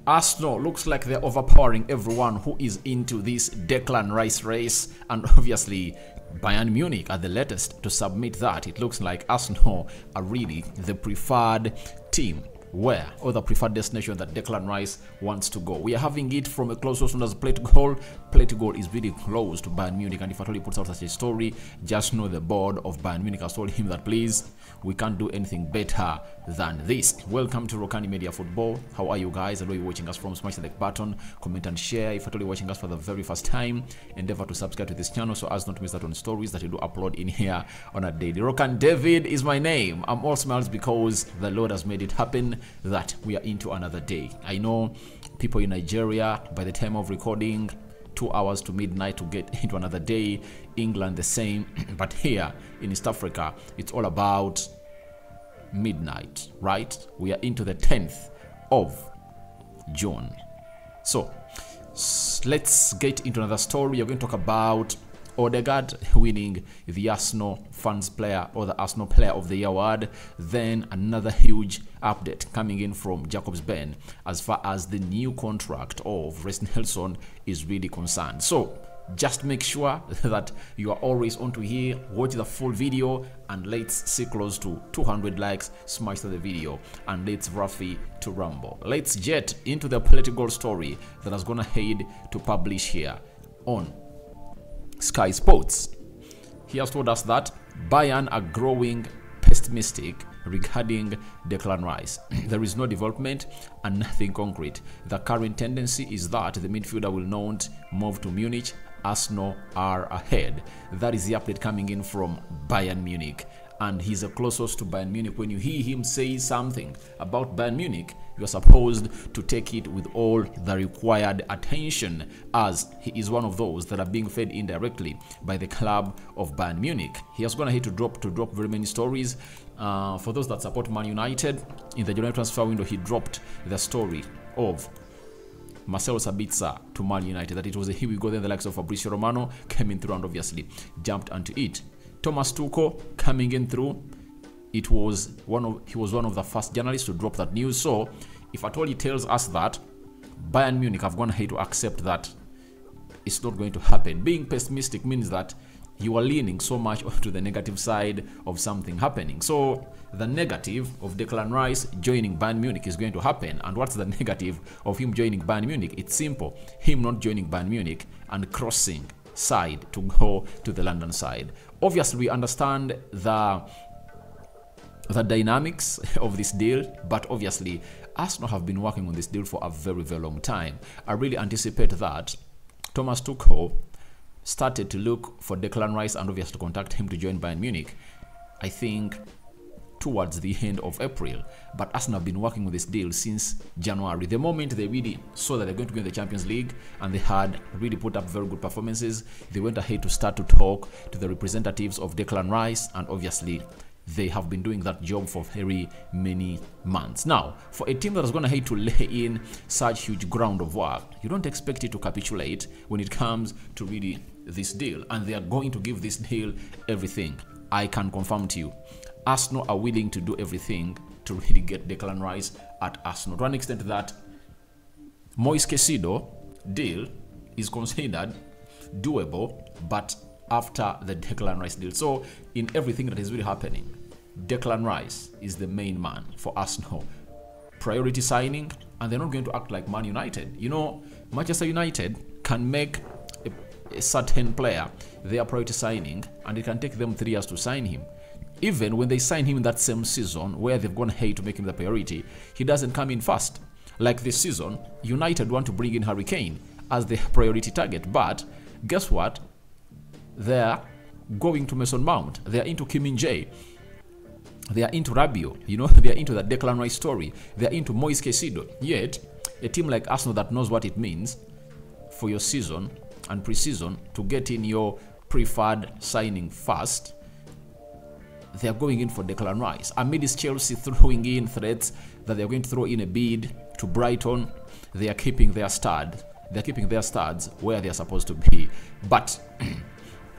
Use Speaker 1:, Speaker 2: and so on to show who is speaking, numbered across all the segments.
Speaker 1: Arsenal looks like they're overpowering everyone who is into this Declan Rice race, and obviously Bayern Munich are the latest to submit that. It looks like Arsenal are really the preferred team where, or the preferred destination that Declan Rice wants to go. We are having it from a close source known as Play to Goal. Play to Goal is really close to Bayern Munich, and if at all he puts out such a story, just know the board of Bayern Munich has told him that please, we can't do anything better than this. Welcome to Rokani Media Football. How are you guys? I know you're watching us from. Smash the like button, comment and share. If at all you're watching us for the very first time, endeavor to subscribe to this channel so as not to miss out on stories that we do upload in here on a daily. Rokan David is my name. I'm all smiles because the Lord has made it happen that we are into another day. I know people in Nigeria, by the time of recording, 2 hours to midnight to get into another day. England the same, but here in East Africa it's all about midnight, right? We are into the 10th of June. So let's get into another story. You're going to talk about Odegaard winning the Arsenal fans player or the Arsenal player of the year award. Then another huge update coming in from Jacobs Ben as far as the new contract of Reiss Nelson is really concerned. So just make sure that you are always on to here, watch the full video, and let's see close to 200 likes, smash the video, and let's Rafi to rumble. Let's jet into the political story that is gonna head to publish here on Sky Sports. He has told us that Bayern are growing pessimistic regarding Declan Rice. There is no development and nothing concrete. The current tendency is that the midfielder will not move to Munich. Arsenal are ahead. That is the update coming in from Bayern Munich, and he's the closest to Bayern Munich. When you hear him say something about Bayern Munich, you're supposed to take it with all the required attention, as he is one of those that are being fed indirectly by the club of Bayern Munich. He has gone ahead to drop very many stories. For those that support Man United, in the January transfer window, he dropped the story of Marcelo Sabitzer to Man United, that it was a here we go. Then the likes of Fabrizio Romano came in through and obviously jumped onto it. Thomas Tuchel coming in through. He was one of the first journalists to drop that news. So if at all he tells us that Bayern Munich have gone ahead to accept that it's not going to happen, being pessimistic means that you are leaning so much to the negative side of something happening. So the negative of Declan Rice joining Bayern Munich is going to happen. And what's the negative of him joining Bayern Munich? It's simple. Him not joining Bayern Munich and crossing side to go to the London side. Obviously, we understand the dynamics of this deal, but obviously Arsenal have been working on this deal for a very, very long time. I really anticipate that Thomas Tuchel started to look for Declan Rice and obviously contact him to join Bayern Munich, I think, towards the end of April. But Arsenal have been working on this deal since January. The moment they really saw that they're going to win the Champions League and they had really put up very good performances, they went ahead to start to talk to the representatives of Declan Rice, and obviously they have been doing that job for very many months. Now, for a team that is going to have to lay in such huge ground of work, you don't expect it to capitulate when it comes to really this deal, and they are going to give this deal everything. I can confirm to you, Arsenal are willing to do everything to really get Declan Rice at Arsenal, to an extent that Moise Caicedo deal is considered doable, but after the Declan Rice deal. So in everything that is really happening, Declan Rice is the main man for Arsenal. Priority signing, and they're not going to act like Man United. You know, Manchester United can make a certain player their priority signing, and it can take them 3 years to sign him. Even when they sign him in that same season where they've gone ahead to make him the priority, he doesn't come in first. Like this season, United want to bring in Harry Kane as their priority target, but guess what? They're going to Mason Mount. They're into Kim Min-jae. They are into Rabiot. You know, they are into the Declan Rice story. They are into Moise Caicedo. Yet, a team like Arsenal that knows what it means for your season and pre-season to get in your preferred signing first, they are going in for Declan Rice. Amidst Chelsea throwing in threats that they are going to throw in a bid to Brighton, they are keeping their studs. They are keeping their studs where they are supposed to be. But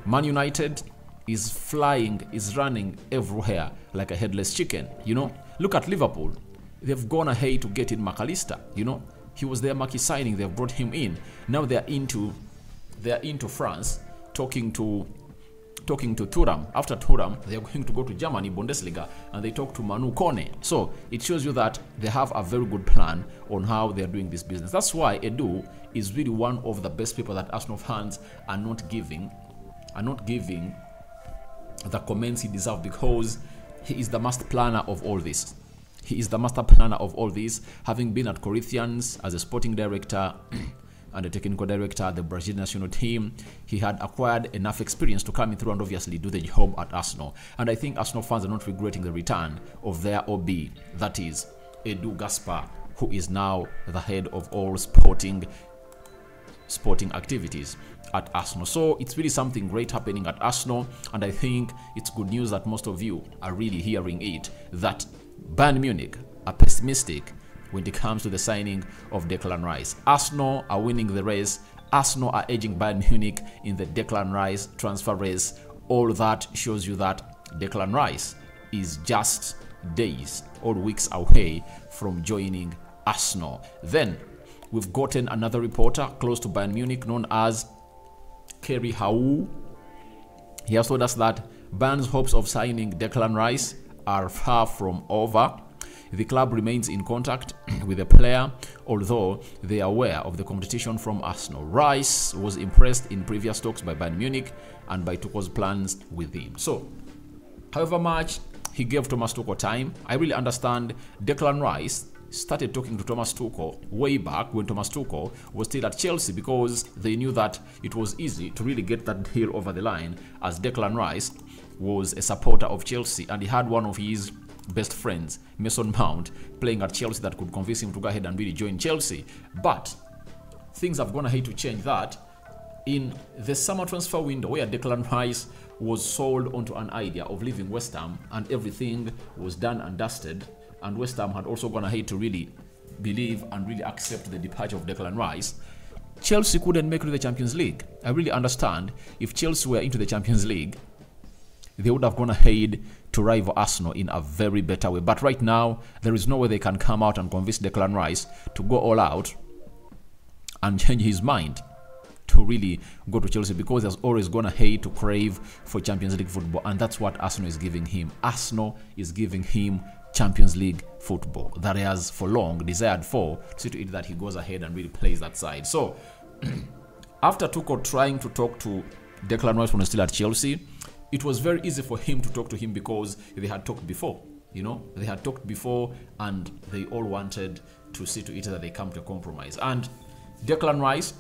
Speaker 1: Man United is flying, is running everywhere like a headless chicken. You know, look at Liverpool. They've gone ahead to get in McAllister. You know, He was their marquee signing. They've brought him in. Now they're into France, talking to Thuram. After Thuram, they're going to go to Germany, Bundesliga, and they talk to Manu Kone. So it shows you that they have a very good plan on how they're doing this business. That's why Edu is really one of the best people that Arsenal fans are not giving the comments he deserves, because he is the master planner of all this. He is the master planner of all this, having been at Corinthians as a sporting director and a technical director at the Brazilian national team. He had acquired enough experience to come in through and obviously do the job at Arsenal. And I think Arsenal fans are not regretting the return of their OB, that is Edu Gaspar, who is now the head of all sporting activities at Arsenal. So it's really something great happening at Arsenal, and I think it's good news that most of you are really hearing it, that Bayern Munich are pessimistic when it comes to the signing of Declan Rice. Arsenal are winning the race. Arsenal are edging Bayern Munich in the Declan Rice transfer race. All that shows you that Declan Rice is just days or weeks away from joining Arsenal. Then we've gotten another reporter close to Bayern Munich known as Kerry Hau. He has told us that Bayern's hopes of signing Declan Rice are far from over. The club remains in contact with the player, although they are aware of the competition from Arsenal. Rice was impressed in previous talks by Bayern Munich and by Tuchel's plans with him. So, however much he gave Thomas Tuchel time, I really understand Declan Rice started talking to Thomas Tuchel way back when Thomas Tuchel was still at Chelsea, because they knew that it was easy to really get that deal over the line, as Declan Rice was a supporter of Chelsea and he had one of his best friends, Mason Mount, playing at Chelsea, that could convince him to go ahead and really join Chelsea. But things have gone ahead to change that in the summer transfer window, where Declan Rice was sold onto an idea of leaving West Ham and everything was done and dusted, and West Ham had also gone ahead to really believe and really accept the departure of Declan Rice. Chelsea couldn't make it to the Champions League. I really understand if Chelsea were into the Champions League, they would have gone ahead to rival Arsenal in a very better way. But right now, there is no way they can come out and convince Declan Rice to go all out and change his mind to really go to Chelsea, because he has always gone ahead to crave for Champions League football, and that's what Arsenal is giving him. Arsenal is giving him Champions League football that he has for long desired for, to see to it that he goes ahead and really plays that side. So, after Tuchel trying to talk to Declan Rice when he was still at Chelsea, it was very easy for him to talk to him, because they had talked before. You know, they had talked before and they all wanted to see to it that they come to a compromise. And Declan Rice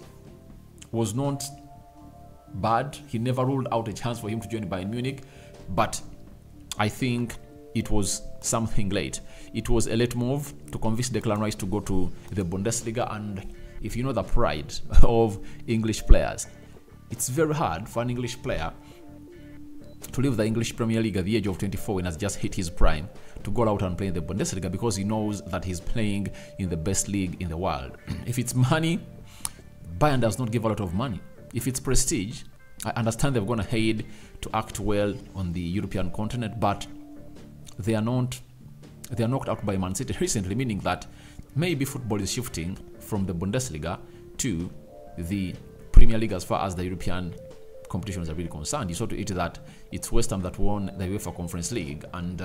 Speaker 1: was not bad. He never ruled out a chance for him to join Bayern Munich, but I think it was something late. It was a late move to convince Declan Rice to go to the Bundesliga, and if you know the pride of English players, it's very hard for an English player to leave the English Premier League at the age of 24 when he has just hit his prime, to go out and play in the Bundesliga, because he knows that he's playing in the best league in the world. If it's money, Bayern does not give a lot of money. If it's prestige, I understand they've gone ahead to act well on the European continent, but they are knocked out by Man City recently, meaning that maybe football is shifting from the Bundesliga to the Premier League as far as the European competitions are really concerned. You saw to it that it's West Ham that won the UEFA Conference League, and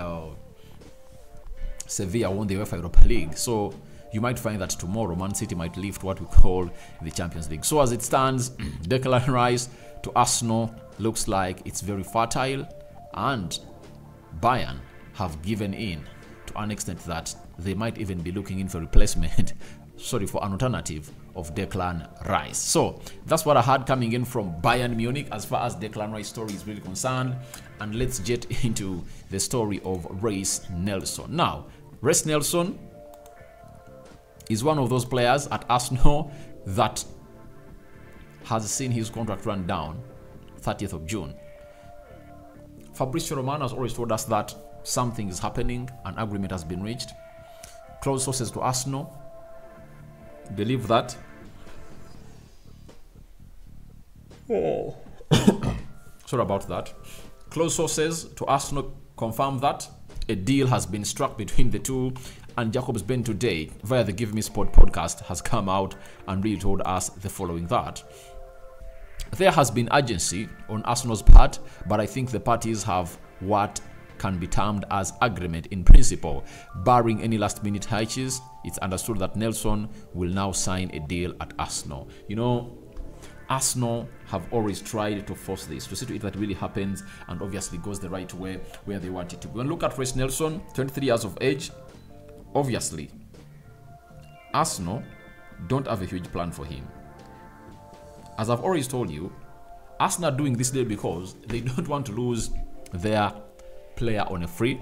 Speaker 1: Sevilla won the UEFA Europa League. So you might find that tomorrow Man City might lift what we call the Champions League. So as it stands, Declan Rice to Arsenal looks like it's very fertile, and Bayern have given in to an extent that they might even be looking in for replacement, for an alternative of Declan Rice. So that's what I had coming in from Bayern Munich as far as Declan Rice story is really concerned. And let's get into the story of Reiss Nelson. Now, Reiss Nelson is one of those players at Arsenal that has seen his contract run down 30th of June. Fabrizio Romano has always told us that something is happening, an agreement has been reached. Close sources to Arsenal believe that. Sorry about that. Close sources to Arsenal confirm that a deal has been struck between the two, And Jakobsben today, via the Give Me Sport podcast, has come out and really told us the following, that there has been urgency on Arsenal's part, but I think the parties have what can be termed as agreement in principle. Barring any last-minute hitches, it's understood that Nelson will now sign a deal at Arsenal. You know, Arsenal have always tried to force this, to see to it that really happens and obviously goes the right way where they want it to go. And look at Reiss Nelson, 23 years of age. Obviously, Arsenal don't have a huge plan for him. As I've always told you, Arsenal are doing this deal because they don't want to lose their player on a free.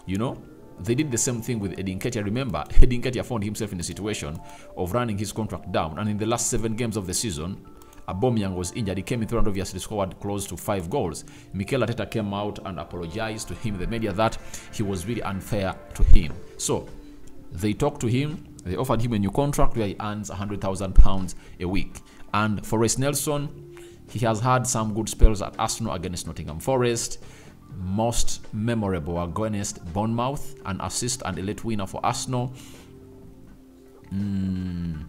Speaker 1: You know, they did the same thing with Eddie Nketiah. Remember, Eddie Nketiah found himself in a situation of running his contract down, and in the last 7 games of the season, Aubameyang was injured. He came in through and obviously scored close to 5 goals. Mikel Arteta came out and apologized to him in the media that he was really unfair to him. So they talked to him, they offered him a new contract where he earns £100,000 a week. And for Reiss Nelson, he has had some good spells at Arsenal against Nottingham Forest. Most memorable against Bournemouth, an assist and a late winner for Arsenal. And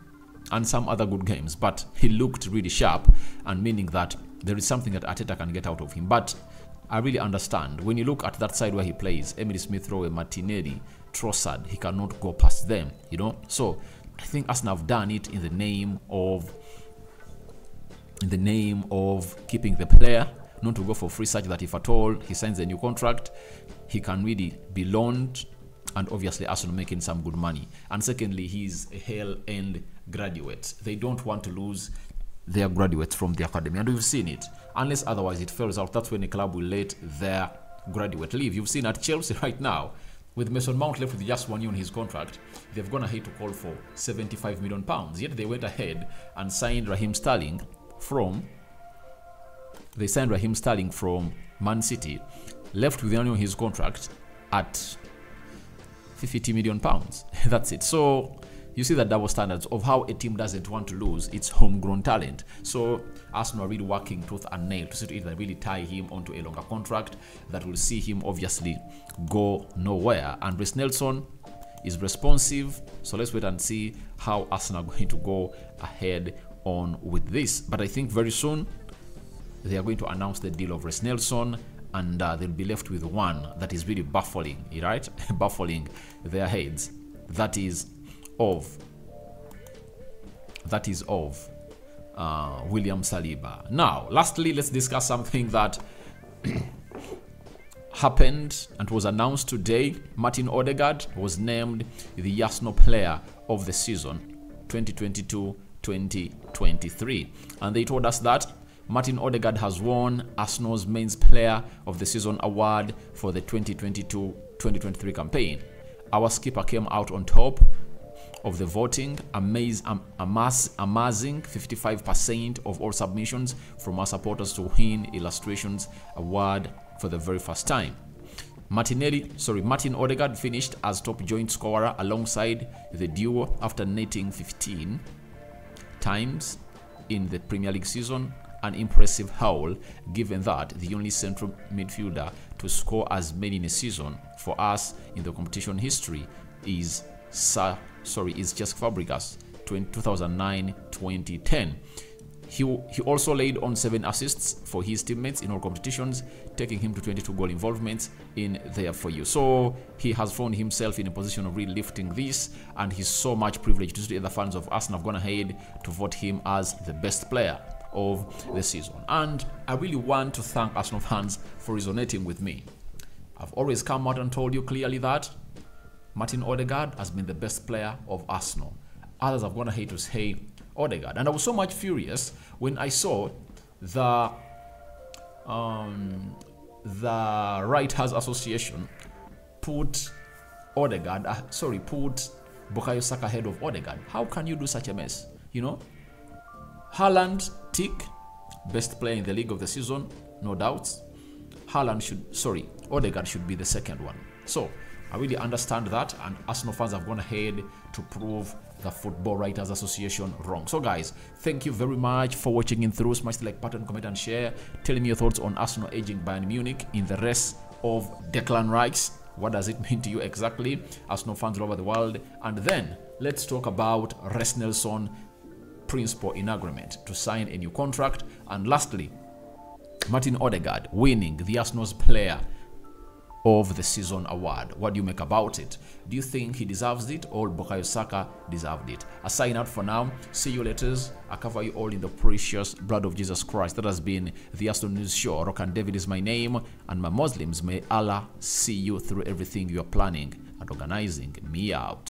Speaker 1: some other good games, but he looked really sharp, and meaning that there is something that Arteta can get out of him. But I really understand, when you look at that side where he plays, Emily Smith-Rowe, Martinelli, Trossard, he cannot go past them, you know. So I think Arsenal have done it in the name of keeping the player, not to go for free, such that if at all he signs a new contract, he can really be loaned, and obviously Arsenal making some good money. And secondly, he's a hell-end graduate. They don't want to lose their graduates from the academy, and we've seen it. Unless otherwise it fails out, that's when a club will let their graduate leave. You've seen at Chelsea right now, with Mason Mount left with just 1 year on his contract, they've gone ahead to call for £75 million. Yet they went ahead and signed Raheem Sterling from Man City, left with 1 year on his contract at £50 million. That's it. So you see the double standards of how a team doesn't want to lose its homegrown talent. So Arsenal are really working tooth and nail to see to it that really tie him onto a longer contract that will see him obviously go nowhere. And Reiss Nelson is responsive, so let's wait and see how Arsenal are going to go ahead on with this. But I think very soon they are going to announce the deal of Reiss Nelson, and they'll be left with one that is really baffling, right? Baffling their heads. That is of William Saliba. Now, lastly, let's discuss something that happened and was announced today. Martin Odegaard was named the Arsenal Player of the Season 2022-2023, and they told us that Martin Odegaard has won Arsenal's Men's Player of the Season award for the 2022-2023 campaign. Our skipper came out on top of the voting, amassing 55% of all submissions from our supporters to win Illustrations Award for the very first time. Martin Odegaard finished as top joint scorer alongside the duo after netting 15 times in the Premier League season. An impressive haul, given that the only central midfielder to score as many in a season for us in the competition history is Cesc Fabregas, 2009-2010. He also laid on 7 assists for his teammates in all competitions, taking him to 22 goal involvements in there for you. So he has found himself in a position of really lifting this, and he's so much privileged to see the fans of Arsenal have gone ahead to vote him as the best player of the season. And I really want to thank Arsenal fans for resonating with me. I've always come out and told you clearly that Martin Odegaard has been the best player of Arsenal. Others have gone ahead to say Odegaard, and I was so much furious when I saw the Writers Association put Bukayo Saka ahead of Odegaard. How can you do such a mess? You know, Haaland, tick, best player in the league of the season, no doubts. Odegaard should be the second one. So I really understand that, and Arsenal fans have gone ahead to prove the Football Writers Association wrong. So guys, thank you very much for watching in through. Smash the like button, comment and share. Tell me your thoughts on Arsenal edging Bayern Munich in the rest of Declan Rice. What does it mean to you exactly? Arsenal fans all over the world. And then let's talk about Reiss Nelson principal in agreement to sign a new contract. And lastly, Martin Odegaard winning the Arsenal's player of the season award. What do you make about it? Do you think he deserves it or Bukayo Saka deserved it? I sign out for now. See you later. I cover you all in the precious blood of Jesus Christ. That has been the Arsenal News Show. Rokan David is my name, and my Muslims, may Allah see you through everything you are planning and organizing. Me out.